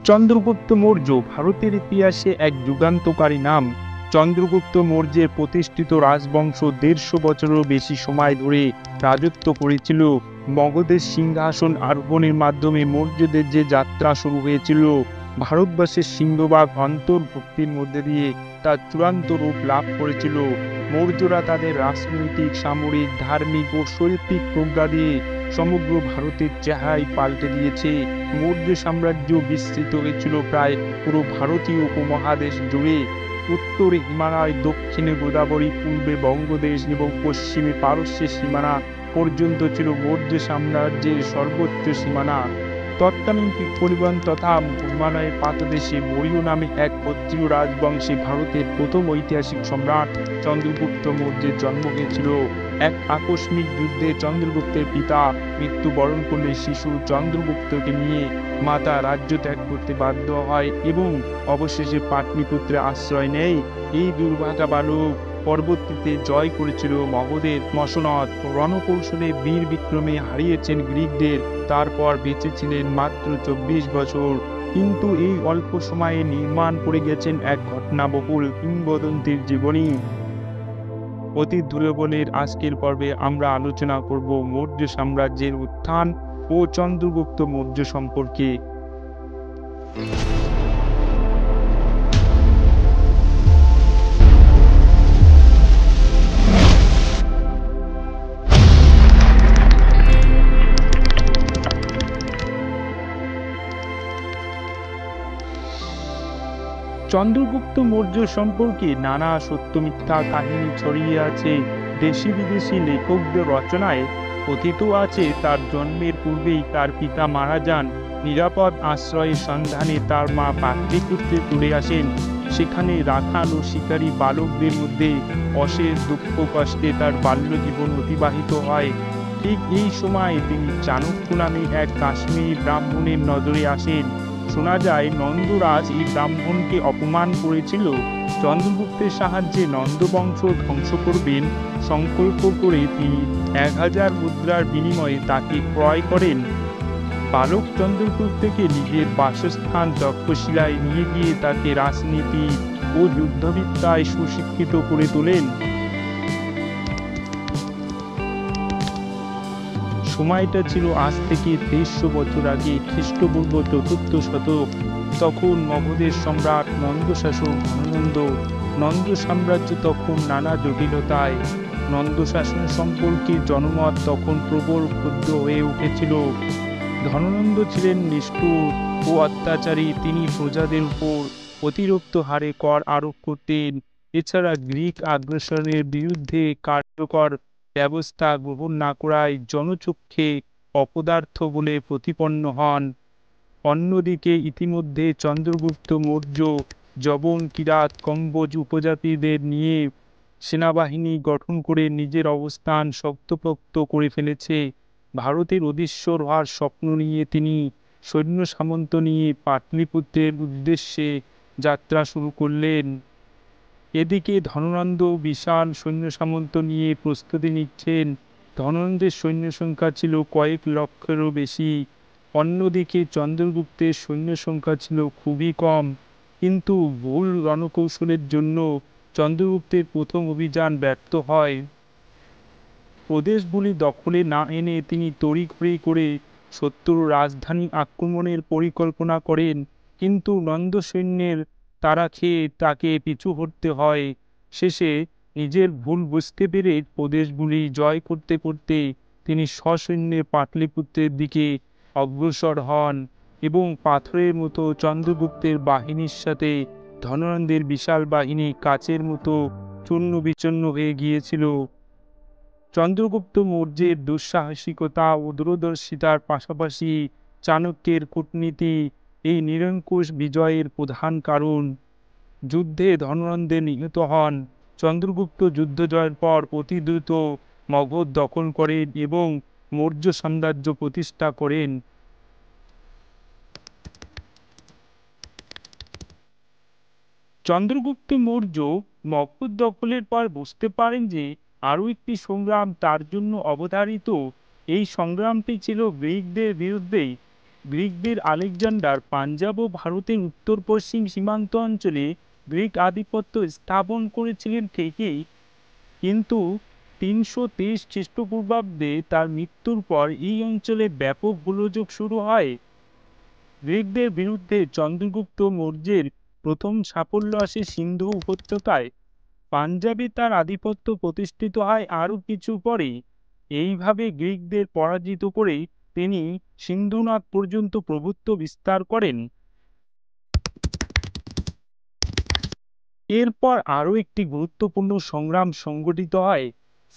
চন্দ্রগুপ্ত মৌর্য ভারতের ইতিহাসে এক যুগান্তকারী নাম। চন্দ্রগুপ্ত মৌর্যের প্রতিষ্ঠিত রাজবংশ ১৫০ বছরেরও বেশি সময় ধরে রাজত্ব করেছিল। মগধের সিংহাসন আরোহণের মাধ্যমে মৌর্যদের যে যাত্রা শুরু হয়েছিল, ভারতবর্ষের সিংহভাগ অন্তর্ভুক্তির মধ্যে দিয়ে তার চূড়ান্ত রূপ লাভ করেছিল। মৌর্যরা তাদের রাজনৈতিক, সামরিক, ধার্মিক ও শৈল্পিক প্রজ্ঞা দিয়ে সমগ্র ভারতের চেহারাই পাল্টে দিয়েছে। মৌর্য সাম্রাজ্য বিস্তৃত হয়েছিল প্রায় পুরো ভারতীয় উপমহাদেশ জুড়ে। উত্তরে হিমালয়, দক্ষিণে গোদাবরী, পূর্বে বঙ্গদেশ এবং পশ্চিমে পারস্যের সীমানা পর্যন্ত ছিল মৌর্য সাম্রাজ্যের সর্বোচ্চ সীমানা। তৎকালীন পরিবহন তথা হিমালয়ের পাদদেশে মৌর্য নামে এক ক্ষত্রিয় রাজবংশে ভারতের প্রথম ঐতিহাসিক সম্রাট চন্দ্রগুপ্ত মৌর্যের জন্ম হয়েছিল। এক আকস্মিক যুদ্ধে চন্দ্রগুপ্তের পিতা মৃত্যুবরণ করলে শিশু চন্দ্রগুপ্তকে নিয়ে মাতা রাজ্য ত্যাগ করতে বাধ্য হয় এবং অবশেষে পাটলিপুত্রে আশ্রয় নেয়। এই দুর্ভাগা বালক পরবর্তীতে জয় করেছিল মগধের মসনদ, রণকৌশলে বীর বিক্রমে হারিয়েছেন গ্রিকদের, তারপর বেঁচেছিলেন মাত্র ২৪ বছর। কিন্তু এই অল্প সময়ে নির্মাণ করে গেছেন এক ঘটনাবহুল কিংবদন্তির জীবনী। অতীত ধুলোবনের আজকের পর্বে আমরা আলোচনা করব মৌর্য সাম্রাজ্যের উত্থান ও চন্দ্রগুপ্ত মৌর্য সম্পর্কে। চন্দ্রগুপ্ত মৌর্য সম্পর্কে নানা সত্য মিথ্যা কাহিনী ছড়িয়ে আছে। দেশি বিদেশি লেখকদের রচনায় কথিত আছে তার জন্মের পূর্বেই তার পিতা মারা যান। নিরাপদ আশ্রয়ের সন্ধানে তার মা পাটলিপুত্রে চলে আসেন। সেখানে রাখাল ও শিকারী বালকদের মধ্যে অশেষ দুঃখ কষ্টে তার বাল্যজীবন অতিবাহিত হয়। ঠিক এই সময় তিনি চাণক্য নামে এক কাশ্মীরি ব্রাহ্মণের নজরে আসেন। শোনা যায় নন্দরাজ এই ব্রাহ্মণকে অপমান করেছিল। চন্দ্রগুপ্তের সাহায্যে নন্দবংশ ধ্বংস করবেন সংকল্প করে তিনি ১,০০০ মুদ্রার বিনিময়ে তাকে ক্রয় করেন। বালক চন্দ্রগুপ্তকে নিজের বাসস্থান তক্ষশিলায় নিয়ে গিয়ে তাকে রাজনীতি ও যুদ্ধবিদ্যায় সুশিক্ষিত করে তোলেন। সময়টা ছিল আজ থেকে ১৩০০ বছর আগে, খ্রিস্টপূর্ব ৪র্থ শতক। তখন মগধের সম্রাট নন্দশাসক ধননন্দ। নন্দ সাম্রাজ্য তখন নানা জটিলতায়। নন্দ শাসন সম্পর্কে জনমত তখন প্রবল ক্ষুব্ধ হয়ে উঠেছিল। ধননন্দ ছিলেন নিষ্ঠুর ও অত্যাচারী। তিনি প্রজাদের উপর অতিরিক্ত হারে কর আরোপ করতেন। এছাড়া গ্রিক আগ্রাসনের বিরুদ্ধে কার্যকর ব্যবস্থা গ্রহণ না করায় জনচক্ষে অপদার্থ বলে প্রতিপন্ন হন। অন্যদিকে ইতিমধ্যে চন্দ্রগুপ্ত মৌর্য যবন, কিরাত, কম্বোজ উপজাতিদের নিয়ে সেনাবাহিনী গঠন করে নিজের অবস্থান শক্তপোক্ত করে ফেলেছে। ভারতের অধীশ্বর হওয়ার স্বপ্ন নিয়ে তিনি সৈন্য সামন্ত নিয়ে পাটলিপুত্রের উদ্দেশ্যে যাত্রা শুরু করলেন। এদিকে ধননন্দ বিশাল সৈন্য সামন্ত নিয়ে প্রস্তুতি নিচ্ছেন। ধননন্দের সৈন্য সংখ্যা ছিল কয়েক লক্ষেরও বেশি। অন্যদিকে চন্দ্রগুপ্তের সৈন্য সংখ্যা ছিল খুবই কম। কিন্তু ভুল রণকৌশলের জন্য চন্দ্রগুপ্তের প্রথম অভিযান ব্যর্থ হয়। প্রদেশগুলি দখলে না এনে তিনি তড়িঘড়ি করে শত্রুর রাজধানী আক্রমণের পরিকল্পনা করেন, কিন্তু নন্দ সৈন্যের তাড়া খেয়ে তাকে পিছু হটতে হয়। শেষে নিজের ভুল বুঝতে পেরে প্রদেশগুলি জয় করতে করতে তিনি সসৈন্যে পাটলিপুত্রের দিকে অগ্রসর হন এবং পাথরের মতো চন্দ্রগুপ্তের বাহিনীর সাথে ধননন্দের বিশাল বাহিনী কাচের মতো চূর্ণ বিচূর্ণ হয়ে গিয়েছিল। চন্দ্রগুপ্ত মৌর্যের দুঃসাহসিকতা ও দূরদর্শিতার পাশাপাশি চাণক্যের কূটনীতি এই নিরঙ্কুশ বিজয়ের প্রধান কারণ। যুদ্ধে ধননন্দ নিহত হন। চন্দ্রগুপ্ত যুদ্ধ জয়ের পর অতি দ্রুত মগধ দখল করেন এবং মৌর্য সাম্রাজ্য প্রতিষ্ঠা করেন। চন্দ্রগুপ্ত মৌর্য মগধ দখলের পর বুঝতে পারেন যে আরও একটি সংগ্রাম তার জন্য অবধারিত। এই সংগ্রামটি ছিল গ্রিকদের বিরুদ্ধে। গ্রিকদের আলেকজান্ডার পাঞ্জাব ও ভারতের উত্তর পশ্চিম সীমান্ত অঞ্চলে গ্রিক আধিপত্য স্থাপন করেছিলেন ঠিকই, কিন্তু 323 খ্রিস্টপূর্বাব্দে তার মৃত্যুর পর এই অঞ্চলে ব্যাপক গোলযোগ শুরু হয়। গ্রিকদের বিরুদ্ধে চন্দ্রগুপ্ত মৌর্যের প্রথম সাফল্য আসে সিন্ধু উপত্যকায়। পাঞ্জাবে তার আধিপত্য প্রতিষ্ঠিত হয় আরও কিছু পরে। এইভাবে গ্রিকদের পরাজিত করে তিনি সিন্ধু নদ পর্যন্ত প্রভুত্ব বিস্তার করেন। এরপর আরও একটি গুরুত্বপূর্ণ সংগ্রাম সংগঠিত হয়।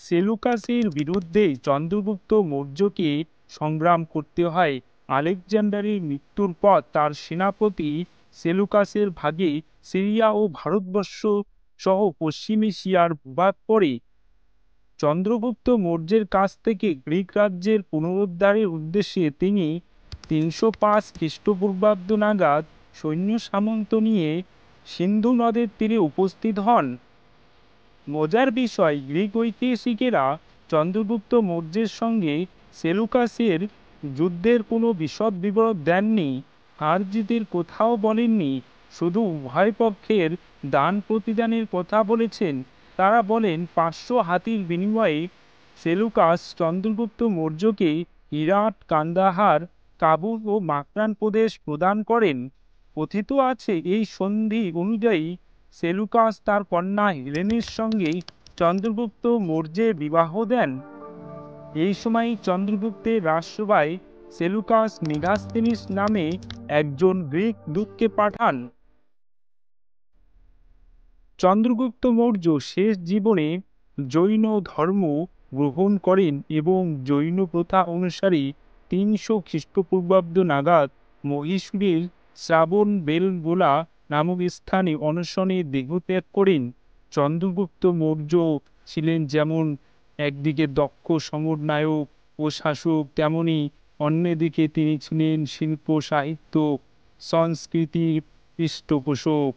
সেলুকাসের বিরুদ্ধে চন্দ্রগুপ্ত মৌর্যকে সংগ্রাম করতে হয়। আলেকজান্ডারের মৃত্যুর পর তার সেনাপতি সেলুকাসের ভাগে সিরিয়া ও ভারতবর্ষ সহ পশ্চিম এশিয়ার ভূভাগ পড়ে। চন্দ্রগুপ্ত মৌর্যের কাছ থেকে গ্রিক রাজ্যের পুনরুদ্ধারের উদ্দেশ্যে তিনি 305 খ্রিস্টপূর্বাব্দ নাগাদ সৈন্য সামন্ত নিয়ে সিন্ধু নদের তীরে উপস্থিত হন। মজার বিষয়, গ্রিক ঐতিহাসিকেরা চন্দ্রগুপ্ত মৌর্যের সঙ্গে সেলুকাসের যুদ্ধের কোনো বিশদ বিবরণ দেননি, হার জিতের কোথাও বলেননি, শুধু উভয় পক্ষের দান প্রতিদানের কথা বলেছেন। তারা বলেন 500 হাতির বিনিময়ে সেলুকাস চন্দ্রগুপ্ত মৌর্যকে হিরাট, কান্দাহার, কাবুল ও মাকরান প্রদেশ প্রদান করেন। কথিত আছে এই সন্ধি অনুযায়ী সেলুকাস তার কন্যা হেলেনের সঙ্গে চন্দ্রগুপ্ত মৌর্যের বিবাহ দেন। এই সময় চন্দ্রগুপ্তের রাজসভায় সেলুকাস মেগাস্থেনিস নামে একজন গ্রিক দূতকে পাঠান। চন্দ্রগুপ্ত মৌর্য শেষ জীবনে জৈন ধর্ম গ্রহণ করেন এবং জৈন প্রথা অনুসারে 300 খ্রিস্টপূর্বাব্দ নাগাদ মহীশূরের শ্রাবণ বেলগোলা নামক স্থানে অনশনে দেহত্যাগ করেন। চন্দ্রগুপ্ত মৌর্য ছিলেন যেমন একদিকে দক্ষ সমরনায়ক ও শাসক, তেমনি অন্যদিকে তিনি ছিলেন শিল্প, সাহিত্য, সংস্কৃতির পৃষ্ঠপোষক।